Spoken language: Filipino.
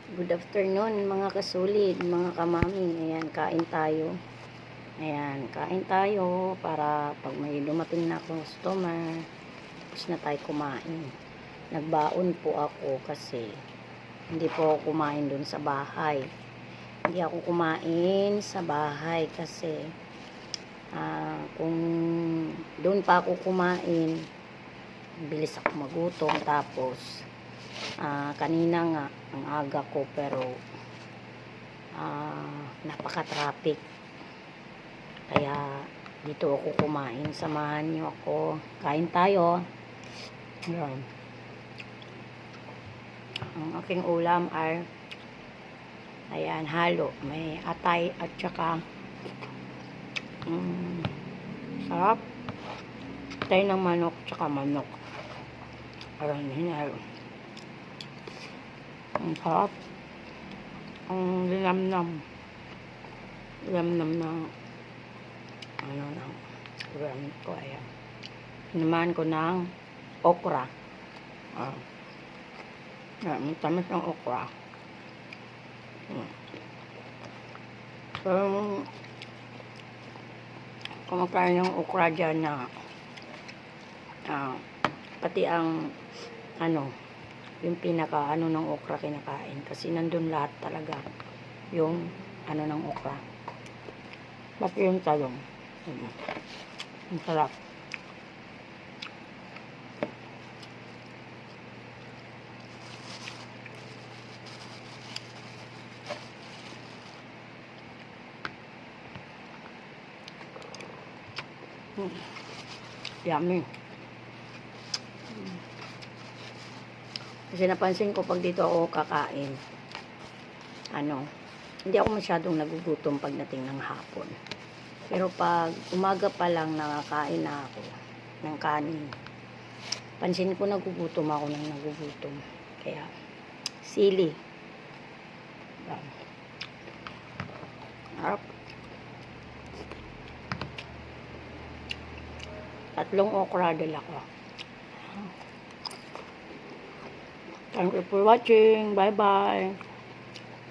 Good afternoon mga kasulid, mga kamami. Ayan, kain tayo. Ayan, kain tayo para pag may dumating na customer, tapos na tayo kumain. Nagbaon po ako kasi hindi po ako kumain dun sa bahay. Hindi ako kumain sa bahay kasi kung dun pa ako kumain, bilis ako magutom. Tapos kanina nga ang aga ko, pero napaka-traffic, kaya dito ako kumain. Samahan niyo ako, kain tayo. Ayan. Ang aking ulam ay ayan, halo, may atay at saka sarap, atay ng manok tsaka manok. Ayan, hinalo. Ang sarap. Ang linamnam na ano ng ulam ko. Ayan, hinamaan ko ng okra. Ang tamis ng okra. So kumakain ng okra dyan na pati ang yung pinaka ng okra kinakain, kasi nandun lahat talaga yung ng okra, pati yung talong. Ang sarap. Yummy. Kasi napansin ko pag dito ako kakain, hindi ako masyadong nagugutom pagdating ng hapon. Pero pag umaga pa lang nakakain na ako ng kanin, pansin ko nagugutom ako ng nagugutom. Kaya sili. Harap. 3 okra dala ko. Thank you for watching. Bye-bye.